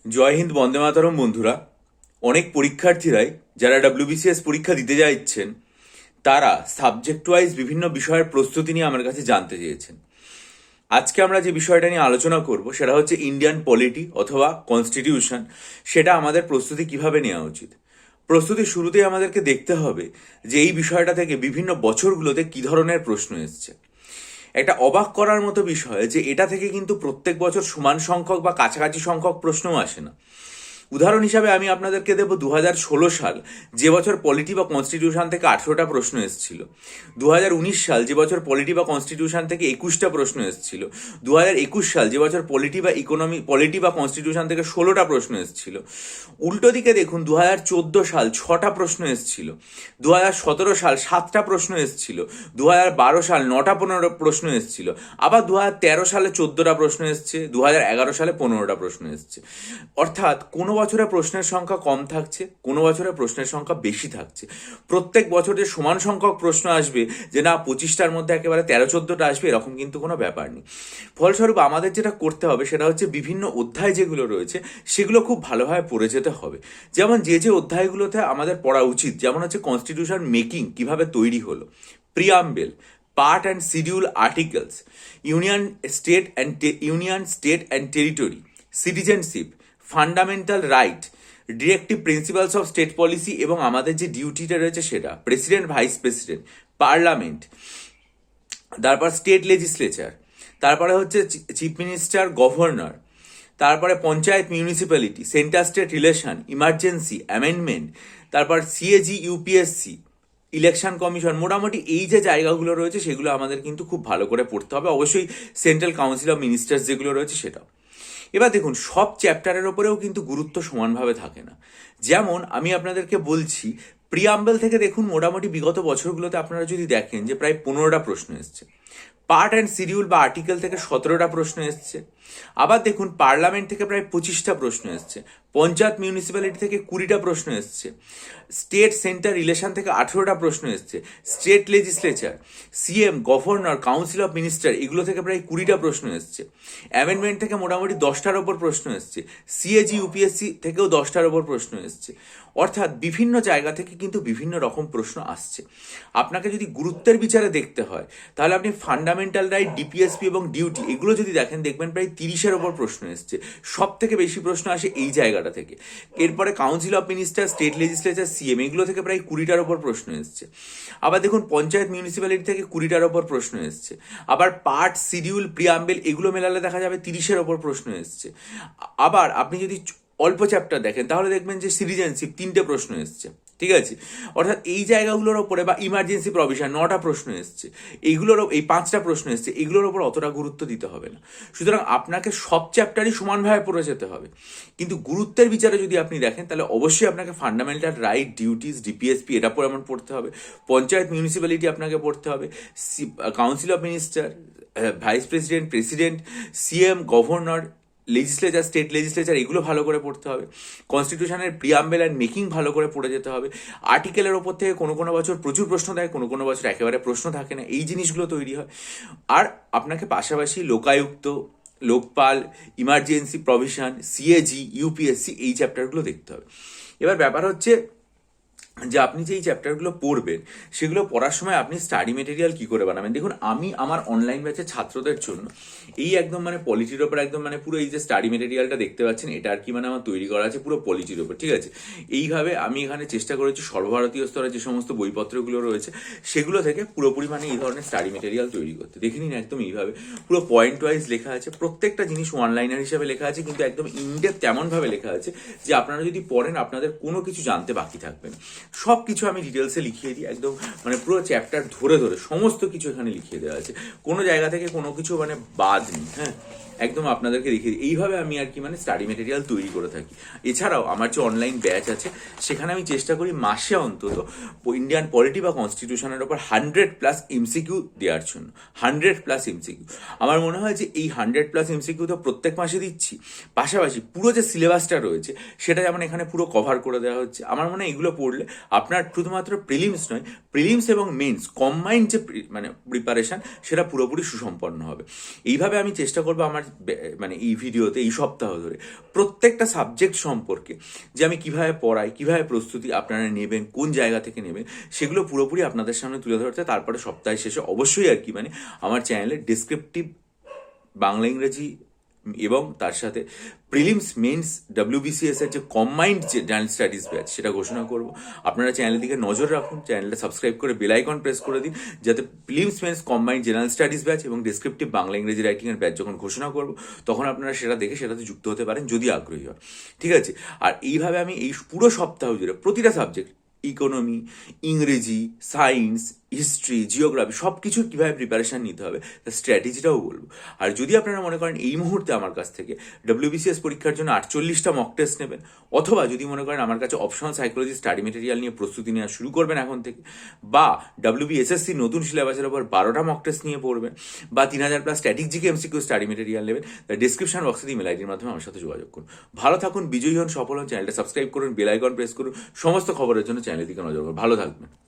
জয় হিন্দ, বন্দে মাতরম। বন্ধুরা, অনেক পরীক্ষার্থীরাই যারা ডাব্লিউবিসিএস পরীক্ষা দিতে যাচ্ছেন তারা সাবজেক্ট ওয়াইজ বিভিন্ন বিষয়ের প্রস্তুতি নিয়ে আমার কাছে জানতে চেয়েছেন। আজকে আমরা যে বিষয়টা নিয়ে আলোচনা করব সেটা হচ্ছে ইন্ডিয়ান পলিটি অথবা কনস্টিটিউশন। সেটা আমাদের প্রস্তুতি কিভাবে নেওয়া উচিত। প্রস্তুতির শুরুতেই আমাদেরকে দেখতে হবে যে এই বিষয়টা থেকে বিভিন্ন বছরগুলোতে কি ধরনের প্রশ্ন এসছে। একটা অবাক করার মতো বিষয় যে এটা থেকে কিন্তু প্রত্যেক বছর সমান সংখ্যক বা কাছাকাছি সংখ্যক প্রশ্নও আসে না। উদাহরণ হিসাবে আমি আপনাদেরকে দেব 2016 সাল, যে বছর পলিটি বা কনস্টিটিউশন থেকে 18টা প্রশ্ন এসেছিল। 2019 সাল, যে বছর পলিটি বা কনস্টিটিউশন থেকে 21টা প্রশ্ন এসেছিল। 2021 সাল, যে বছর পলিটি বা কনস্টিটিউশন থেকে 16টা প্রশ্ন এসেছিল। উল্টো দিকে দেখুন, 2014 সাল 6টা প্রশ্ন এসেছিল। 2017 সাল 7টা প্রশ্ন এসেছিল। 2012 সাল 9টা প্রশ্ন এসেছিল। আবার 2013 সালে 14টা প্রশ্ন এসছে। 2011 সালে 15টা প্রশ্ন এসছে। অর্থাৎ কোনো বছরে প্রশ্নের সংখ্যা কম থাকছে, কোনো বছরে প্রশ্নের সংখ্যা বেশি থাকছে। প্রত্যেক বছর যে সমান সংখ্যক প্রশ্ন আসবে, যে না 25টার মধ্যে একেবারে 13-14টা আসবে, এরকম কিন্তু কোনো ব্যাপার নেই। ফলস্বরূপ আমাদের যেটা করতে হবে সেটা হচ্ছে বিভিন্ন অধ্যায় যেগুলো রয়েছে সেগুলো খুব ভালোভাবে পড়ে যেতে হবে। যেমন যে অধ্যায়গুলোতে আমাদের পড়া উচিত, যেমন হচ্ছে কনস্টিটিউশন মেকিং কিভাবে তৈরি হলো, preamble, part and schedule articles, union state and territory, citizenship, fundamental right, directive principles of state policy, এবং আমাদের যে ডিউটিটা রয়েছে সেটা প্রেসিডেন্ট, ভাইস প্রেসিডেন্ট, পার্লামেন্ট, তারপর স্টেট লেজিসলেচার, তারপরে হচ্ছে চিফ মিনিস্টার, গভর্নর, তারপরে panchayat, municipality, centre state relation, emergency, amendment, তারপর সিএজি, ইউপিএসসি, ইলেকশন কমিশন। মোটামুটি এই যে জায়গাগুলো রয়েছে সেগুলো আমাদের কিন্তু খুব ভালো করে পড়তে হবে। অবশ্যই সেন্ট্রাল কাউন্সিল অফ মিনিস্টার্স যেগুলো রয়েছে সেটাও। এবার দেখুন, সব চ্যাপ্টারের ওপরেও কিন্তু গুরুত্ব সমানভাবে থাকে না। যেমন আমি আপনাদেরকে বলছি, প্রিয়াম্বেল থেকে দেখুন মোটামুটি বিগত বছরগুলোতে আপনারা যদি দেখেন যে প্রায় 15টা প্রশ্ন এসছে। পার্ট অ্যান্ড শিডিউল বা আর্টিকেল থেকে 17টা প্রশ্ন এসছে। আবার দেখুন, পার্লামেন্ট থেকে প্রায় 25টা প্রশ্ন এসছে। পঞ্চায়েত, মিউনিসিপ্যালিটি থেকে 20টা প্রশ্ন এসছে। স্টেট সেন্টার রিলেশন থেকে 18টা প্রশ্ন এসছে। State legislature, CM, governor, council of minister, এগুলো থেকে প্রায় 20টা প্রশ্ন এসছে। অ্যামেন্ডমেন্ট থেকে মোটামুটি 10টার ওপর প্রশ্ন এসছে। সিএজি, ইউপিএসসি থেকেও 10টার ওপর প্রশ্ন এসছে। অর্থাৎ বিভিন্ন জায়গা থেকে কিন্তু বিভিন্ন রকম প্রশ্ন আসছে। আপনাকে যদি গুরুত্বের বিচারে দেখতে হয় তাহলে আপনি ফান্ডামেন্টাল রাইট, ডিপিএসপি এবং ডিউটি এগুলো যদি দেখেন, দেখবেন প্রায় 30-এর ওপর প্রশ্ন এসছে। সব থেকে বেশি প্রশ্ন আসে এই জায়গাটা থেকে। এরপরে council of minister, state legislature, CM, এগুলো থেকে প্রায় 20টার ওপর প্রশ্ন এসছে। আবার দেখুন, পঞ্চায়েত, মিউনিসিপ্যালিটি থেকে 20টার ওপর প্রশ্ন এসছে। আবার পার্ট, শিডিউল, প্রিয়াম্বেল এগুলো মেলালে দেখা যাবে 30-এর ওপর প্রশ্ন এসছে। আবার আপনি যদি অল্প চ্যাপ্টার দেখেন তাহলে দেখবেন যে সিটিজেনশিপ 3টে প্রশ্ন এসছে। ঠিক আছে, অর্থাৎ এই জায়গাগুলোর ওপরে, বা ইমার্জেন্সি প্রভিশন 9টা প্রশ্ন এসছে, এই 5টা প্রশ্ন এসছে, এগুলোর ওপর অতটা গুরুত্ব দিতে হবে না। সুতরাং আপনাকে সব চ্যাপ্টারই সমানভাবে পড়ে যেতে হবে। কিন্তু গুরুত্বের বিচারে যদি আপনি দেখেন তাহলে অবশ্যই আপনাকে ফান্ডামেন্টাল রাইট, ডিউটিস, ডিপিএসপি এটা পড়তে হবে। পঞ্চায়েত, মিউনিসিপ্যালিটি আপনাকে পড়তে হবে। Council of minister, vice president, president, CM, governor, legislature, state legislature এগুলো ভালো করে পড়তে হবে। কনস্টিটিউশনের প্রিয়াম্বেল অ্যান্ড মেকিং ভালো করে পড়ে যেতে হবে। আর্টিকেলের ওপর থেকে কোনো কোনো বছর প্রচুর প্রশ্ন দেয়, কোনো কোনো বছর একেবারে প্রশ্ন থাকে না, এই জিনিসগুলো তৈরি হয়। আর আপনাকে পাশাপাশি Lokayukta, Lokpal, emergency provision, CAG, UPSC এই চ্যাপ্টারগুলো দেখতে হবে। এবার ব্যাপার হচ্ছে যে আপনি যে এই চ্যাপ্টারগুলো পড়বেন সেগুলো পড়ার সময় আপনি স্টাডি মেটেরিয়াল কি করে বানাবেন। দেখুন, আমি আমার অনলাইন ব্যাচের ছাত্রদের জন্য এই একদম পলিটির ওপর একদম পুরো এই যে স্টাডি মেটেরিয়ালটা দেখতে পাচ্ছেন, এটা আর কি আমার তৈরি করা আছে পুরো পলিটির ওপর। ঠিক আছে, এইভাবে আমি এখানে চেষ্টা করেছি সর্বভারতীয় স্তরে যে সমস্ত বইপত্রগুলো রয়েছে সেগুলো থেকে পুরোপুরি এই ধরনের স্টাডি মেটেরিয়াল তৈরি করতে। দেখে নিন, একদম এইভাবে পুরো পয়েন্ট ওয়াইজ লেখা আছে, প্রত্যেকটা জিনিস ওয়ানলাইনার হিসাবে লেখা আছে, কিন্তু একদম ইনডেপথ তেমনভাবে লেখা আছে যে আপনারা যদি পড়েন আপনাদের কোনো কিছু জানতে বাকি থাকবে না। সব কিছু আমি ডিটেলসে লিখিয়ে দিই, একদম পুরো চ্যাপ্টার ধরে ধরে সমস্ত কিছু এখানে লিখিয়ে দেওয়া আছে, কোনো জায়গা থেকে কোনো কিছু বাদ নেই। হ্যাঁ, একদম আপনাদেরকে লিখে দিই। এইভাবে আমি আর কি স্টাডি মেটেরিয়াল তৈরি করে থাকি। এছাড়াও আমার যে অনলাইন ব্যাচ আছে সেখানে আমি চেষ্টা করি মাসে অন্তত ইন্ডিয়ান পলিটি বা কনস্টিটিউশনের ওপর 100+ এমসিকিউ দেওয়ার জন্য। 100+ এমসিকিউ আমার মনে হয় যে এই 100+ এমসিকিউ তো প্রত্যেক মাসে দিচ্ছি, পাশাপাশি পুরো যে সিলেবাসটা রয়েছে সেটা যেমন এখানে পুরো কভার করে দেওয়া হচ্ছে। আমার মনে হয় এগুলো পড়লে আপনার শুধুমাত্র প্রিলিমস নয়, প্রিলিমস এবং মেন্স কম্বাইন্ড যে প্রিপারেশন সেটা পুরোপুরি সুসম্পন্ন হবে। এইভাবে আমি চেষ্টা করবো আমার মানে এই ভিডিওতে এই সপ্তাহ ধরে প্রত্যেকটা সাবজেক্ট সম্পর্কে যে আমি কিভাবে পড়াই, কিভাবে প্রস্তুতি আপনারা নেবেন, কোন জায়গা থেকে নেবেন, সেগুলো পুরোপুরি আপনাদের সামনে তুলে ধরতে, তারপরে সপ্তাহের শেষে অবশ্যই আর কি মানে আমার চ্যানেলে ডেসক্রিপটিভ বাংলা ইংরেজি এবং তার সাথে প্রিলিমস মেন্স WBCS এর যে কম্বাইন্ড যে জেনারেল স্টাডিজ ব্যাচ সেটা ঘোষণা করব। আপনারা চ্যানেলের দিকে নজর রাখুন, চ্যানেলটা সাবস্ক্রাইব করে বেল আইকন প্রেস করে দিন, যাতে prelims men's combined general studies batch এবং ডেসক্রিপটিভ বাংলা ইংরেজি রাইটিং এর ব্যাচ যখন ঘোষণা করব তখন আপনারা সেটা দেখে সেটাতে যুক্ত হতে পারেন যদি আগ্রহী হয়। ঠিক আছে? আর এইভাবে আমি এই পুরো সপ্তাহ জুড়ে প্রতিটা সাবজেক্ট, ইকোনমি, ইংরেজি, সায়েন্স, হিস্ট্রি, জিওগ্রাফি সব কিছুর কীভাবে প্রিপারেশান নিতে হবে তার স্ট্র্যাটেজিটাও বলবো। আর যদি আপনারা মনে করেন এই মুহূর্তে আমার কাছ থেকে WBCS পরীক্ষার জন্য 48টা মক টেস্ট নেবেন, অথবা যদি মনে করেন আমার কাছে অপশনাল সাইকোলজি স্টাডি মেটেরিয়াল নিয়ে প্রস্তুতি নেওয়া শুরু করবেন এখন থেকে, বা WBSSC নতুন সিলেবাসের ওপর 12টা মক টেস্ট নিয়ে পড়বেন, বা 3000+ static GK MCQ study material নেবেন, তার ডিসক্রিপশন বক্সে ইমেল আইডির মাধ্যমে আমার সাথে যোগাযোগ করুন। ভালো থাকুন, বিজয়ী হন, সফল হন, চ্যানেলটা সাবস্ক্রাইব করুন, বেল আইকন প্রেস করুন, সমস্ত খবরের জন্য চ্যানেলের দিকে নজর করুন। ভালো থাকবেন।